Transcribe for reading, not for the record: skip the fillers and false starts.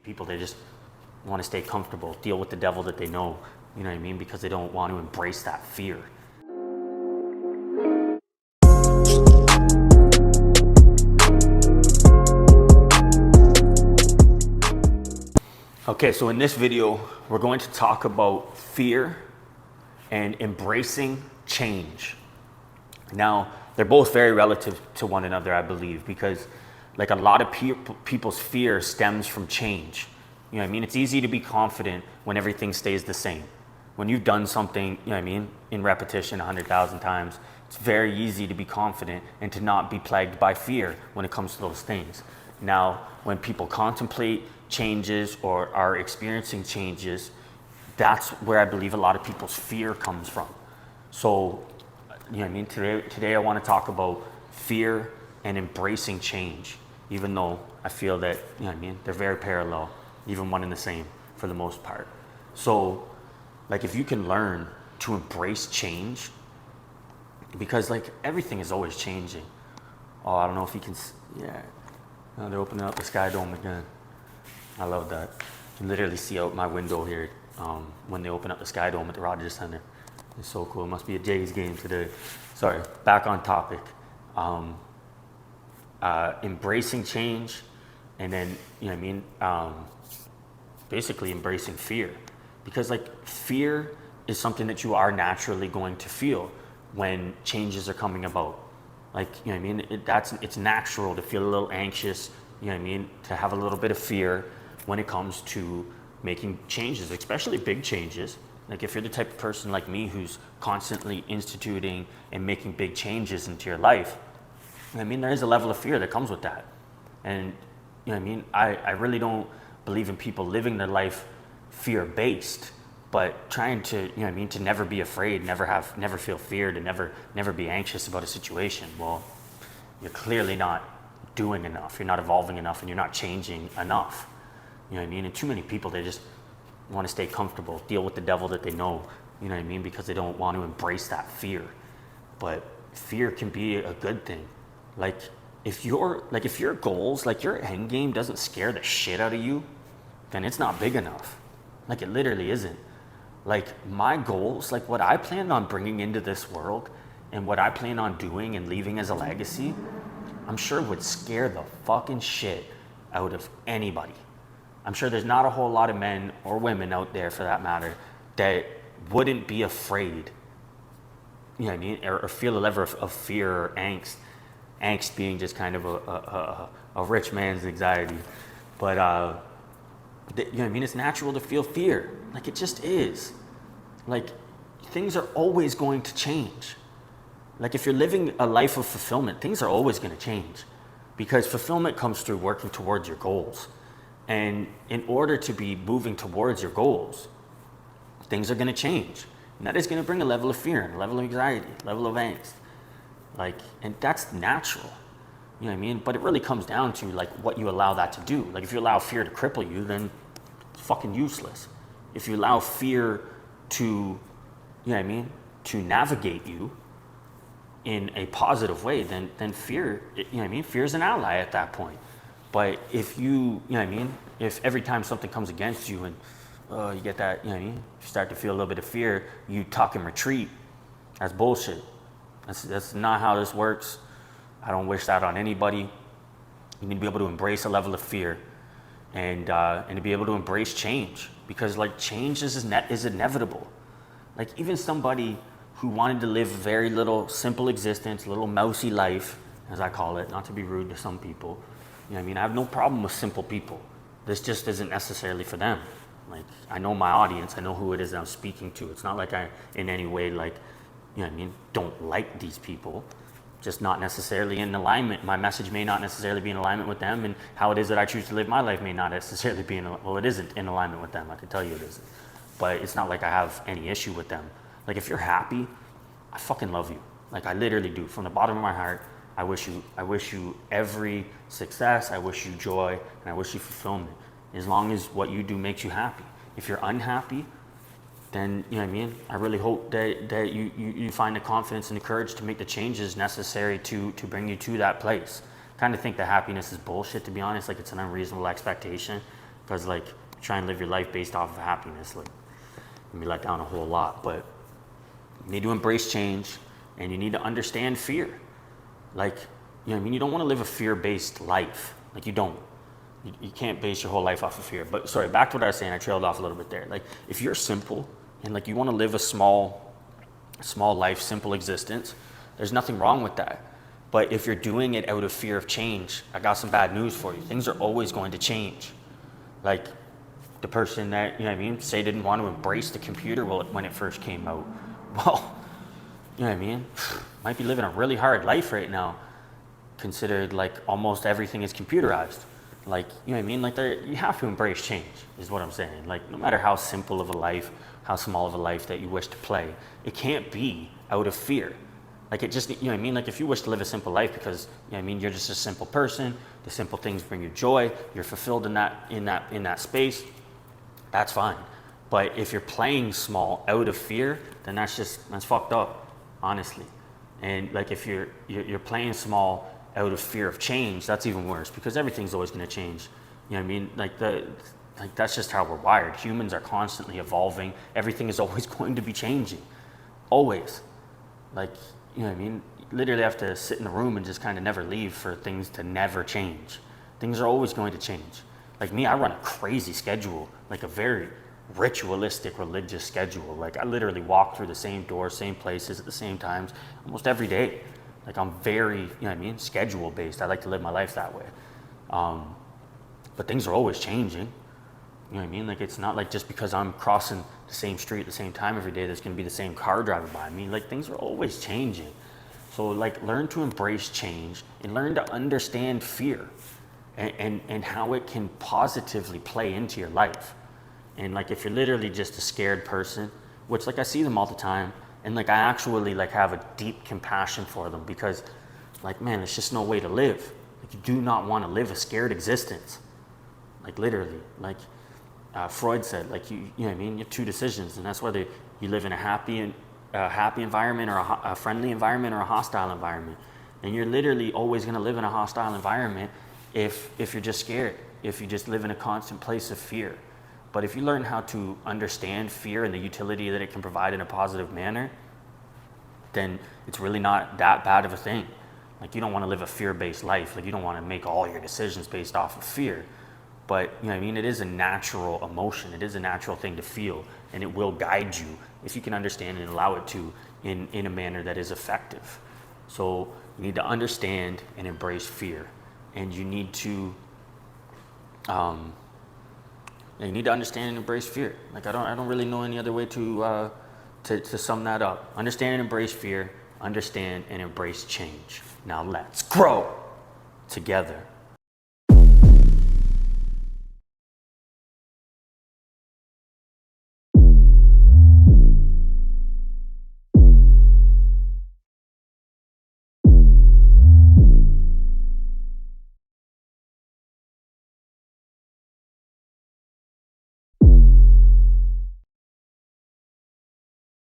people, they just want to stay comfortable, deal with the devil that they know, you know what I mean? Because they don't want to embrace that fear. Okay, so in this video, we're going to talk about fear and embracing change. Now, they're both very relative to one another, I believe, because like a lot of people's fear stems from change. You know what I mean? It's easy to be confident when everything stays the same. When you've done something, you know what I mean, in repetition 100,000 times, it's very easy to be confident and to not be plagued by fear when it comes to those things. Now, when people contemplate changes or are experiencing changes, that's where I believe a lot of people's fear comes from. So, you know what I mean? Today I want to talk about fear and embracing change, even though I feel that, you know what I mean, they're very parallel, even one and the same for the most part. So, like, if you can learn to embrace change, because like everything is always changing. Oh, I don't know if you can, yeah. Now they're opening up the Sky Dome again. I love that. You can literally see out my window here when they open up the Sky Dome at the Rogers Center. It's so cool. It must be a Jays game today. Sorry, back on topic. Embracing change, and then, you know what I mean, basically embracing fear. Because like fear is something that you are naturally going to feel when changes are coming about. Like, you know what I mean, it's natural to feel a little anxious, you know what I mean, to have a little bit of fear when it comes to making changes, especially big changes. Like if you're the type of person like me who's constantly instituting and making big changes into your life, I mean, there is a level of fear that comes with that. And, you know what I mean, I really don't believe in people living their life fear-based, but trying to, you know what I mean, to never be afraid, never feel fear, to never be anxious about a situation. Well, you're clearly not doing enough, you're not evolving enough, and you're not changing enough. You know what I mean? And too many people, they just want to stay comfortable, deal with the devil that they know, you know what I mean, because they don't want to embrace that fear. But fear can be a good thing. Like if your goals, like your end game doesn't scare the shit out of you, then it's not big enough. Like it literally isn't. Like my goals, like what I plan on bringing into this world and what I plan on doing and leaving as a legacy, I'm sure would scare the fucking shit out of anybody. I'm sure there's not a whole lot of men or women out there, for that matter, that wouldn't be afraid, you know what I mean, or feel a level of fear or angst. Angst being just kind of a rich man's anxiety. But, you know what I mean, it's natural to feel fear. Like it just is. Like things are always going to change. Like if you're living a life of fulfillment, things are always going to change. Because fulfillment comes through working towards your goals. And in order to be moving towards your goals, things are going to change. And that is going to bring a level of fear, and a level of anxiety, a level of angst. Like, and that's natural. You know what I mean? But it really comes down to like what you allow that to do. Like if you allow fear to cripple you, then it's fucking useless. If you allow fear to, you know what I mean, to navigate you in a positive way, then fear, you know what I mean, fear is an ally at that point. But if you know what I mean, if every time something comes against you and you get that, you know what I mean, you start to feel a little bit of fear, you tuck and retreat, that's bullshit. That's not how this works. I don't wish that on anybody. You need to be able to embrace a level of fear and to be able to embrace change, because like change is inevitable. Like even somebody who wanted to live very little simple existence, little mousy life, as I call it, not to be rude to some people, you know what I mean? I have no problem with simple people. This just isn't necessarily for them. Like, I know my audience. I know who it is that I'm speaking to. It's not like I, in any way, like, you know what I mean, don't like these people. Just not necessarily in alignment. My message may not necessarily be in alignment with them, and how it is that I choose to live my life may not necessarily be it isn't in alignment with them. I can tell you it isn't. But it's not like I have any issue with them. Like, if you're happy, I fucking love you. Like, I literally do. From the bottom of my heart, I wish you every success, I wish you joy, and I wish you fulfillment, as long as what you do makes you happy. If you're unhappy, then, you know what I mean, I really hope that you find the confidence and the courage to make the changes necessary to bring you to that place. I kind of think that happiness is bullshit, to be honest. Like, it's an unreasonable expectation. Because like try and live your life based off of happiness, like you be let down a whole lot. But you need to embrace change, and you need to understand fear. Like, you know what I mean? You don't want to live a fear-based life. Like you don't. You can't base your whole life off of fear. But sorry, back to what I was saying. I trailed off a little bit there. Like if you're simple and like you want to live a small life, simple existence, there's nothing wrong with that. But if you're doing it out of fear of change, I got some bad news for you. Things are always going to change. Like the person that, you know what I mean, say didn't want to embrace the computer when it first came out. Well, you know what I mean? Might be living a really hard life right now, considered like almost everything is computerized. Like, you know what I mean? Like you have to embrace change is what I'm saying. Like no matter how simple of a life, how small of a life that you wish to play, it can't be out of fear. Like it just, you know what I mean? Like if you wish to live a simple life because, you know what I mean, you're just a simple person, the simple things bring you joy, you're fulfilled in that space, that's fine. But if you're playing small out of fear, then that's fucked up, honestly. And like if you're playing small out of fear of change, that's even worse because everything's always going to change. You know what I mean? Like that's just how we're wired. Humans are constantly evolving. Everything is always going to be changing. Always. Like, you know what I mean? You literally have to sit in a room and just kind of never leave for things to never change. Things are always going to change. Like me, I run a crazy schedule, like a very ritualistic religious schedule. Like I literally walk through the same doors, same places at the same times, almost every day. Like I'm very, you know what I mean, schedule based. I like to live my life that way. But things are always changing. You know what I mean? Like it's not like just because I'm crossing the same street at the same time every day, there's gonna be the same car driving by me. Like things are always changing. So like learn to embrace change and learn to understand fear and how it can positively play into your life. And like if you're literally just a scared person, which like I see them all the time, and like I actually like have a deep compassion for them because like, man, it's just no way to live. Like you do not want to live a scared existence. Like literally, like Freud said, like you know what I mean? You have two decisions, and that's whether you live in a happy environment or a friendly environment or a hostile environment. And you're literally always going to live in a hostile environment if you're just scared, if you just live in a constant place of fear. But if you learn how to understand fear and the utility that it can provide in a positive manner, then it's really not that bad of a thing. Like you don't want to live a fear-based life. Like you don't want to make all your decisions based off of fear. But you know what I mean? It is a natural emotion. It is a natural thing to feel, and it will guide you if you can understand and allow it to in a manner that is effective. So you need to understand and embrace fear, and you need to understand and embrace fear. Like I don't really know any other way to sum that up. Understand and embrace fear. Understand and embrace change. Now let's grow together.